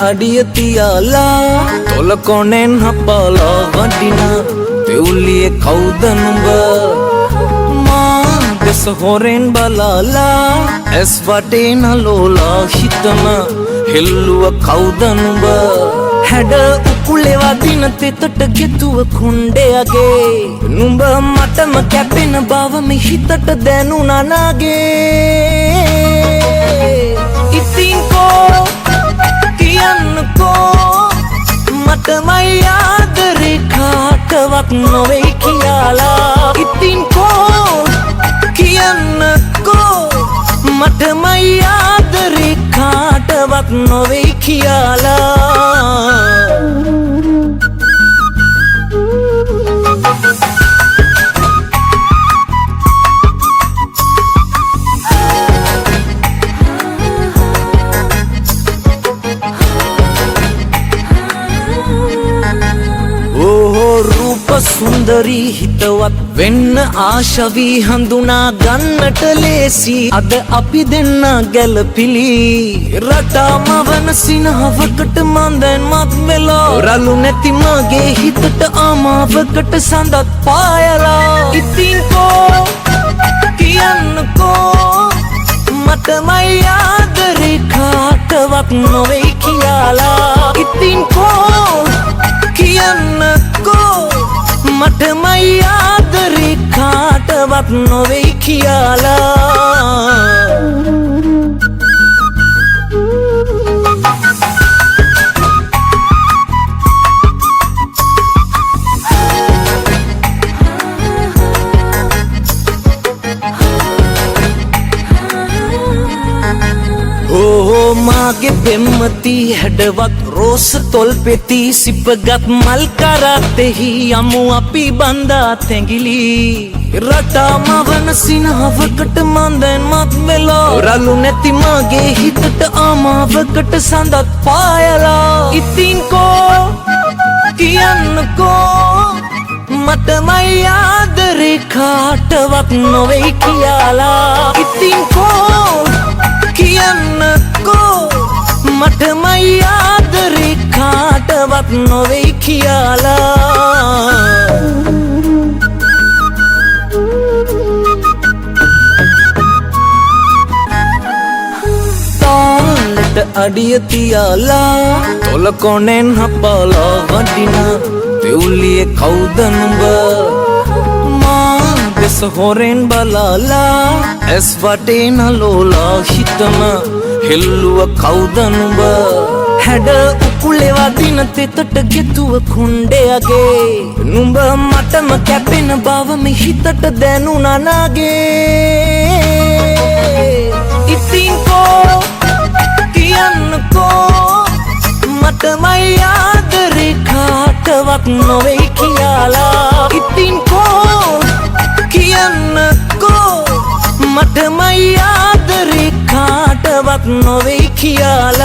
අඩිය තියාලා තොල කොනෙන් හපලා වඩින දෙව්ලියේ කවුද නුඹ මා දෙස හොරෙන් බලාලා ඇස් වටේ නලෝලා හිතම හෙල්ලුව කවුද නුඹ හැඩ උකුලේ වදින තෙතට ගෙතුව කුණ්ඩයගේ නුඹ මටම කැපෙන බව මේ හිතට දැනුණා නාගේ ඉතින් කෝ කියන්නකෝ මටමයි ආදරේ කාටවත් නොවේ කියලා ඉතින් කෝ කියන්නකෝ මටමයි ආදරේ කාටවත් නොවේ කියලා සුන්දරී හිතවත් වෙන්න ආශවී හඳුනා ගන්නට ලේසි අද අපි දෙන්න ගැලපිලි රටාමවන සිනහවකට මන්දැන් මත් වෙලා රළු නැති මගේ හිතට ආමාවකට සඳත් පායලා ඉතින් කෝ කියන්නකෝ මටමයි ආදරේ කාටවත් නොවේ කියලා ඉතින් කෝ කියන්නකෝ මටමයි ආදරේ කාටවත් නොවේ කියලා මාගේ පෙම්මති හැඩවත් රෝස තොල් පෙති සිපගත් මල් කරත්තෙහි යමු අපි බන්දා තැඟිලි රටාමවන සිනහවකට මන්දැන් මත් වෙලා රළු නැති මගේ හිතට ආමාවකට සඳත් පායලා ඉතින් කෝ කියන්නකෝ මටමයි ආදරේ කාටවත් නොවේ කියලා ඉතින් කෝ කියන්නකෝ මටමයි ආදරේ කාටවත් නොවේ කියලා තාලෙට අඩිය තියාලා තොල කොනෙන් හපලා වඩින දෙව්ලියේ කවුද නුඹ දෙස හොරෙන් බලාලා ඇස් වටේ නලෝලා හිතම හෙල්ලුව කවුද නුඹ හැඩ උකුලේ වදින තෙතට ගෙතුව කුණ්ඩයගේ නුඹ මටම කැපෙන බව මේ හිතට දැනුණා නාගේ ඉතින් කෝ කියන්නකෝ මටමයි ආදරේ කාටවත් නොවේ කියලා ඉතින් කෝ කියන්නකෝ මටමයි ආදරේ කාටවත් නොවේ කියලා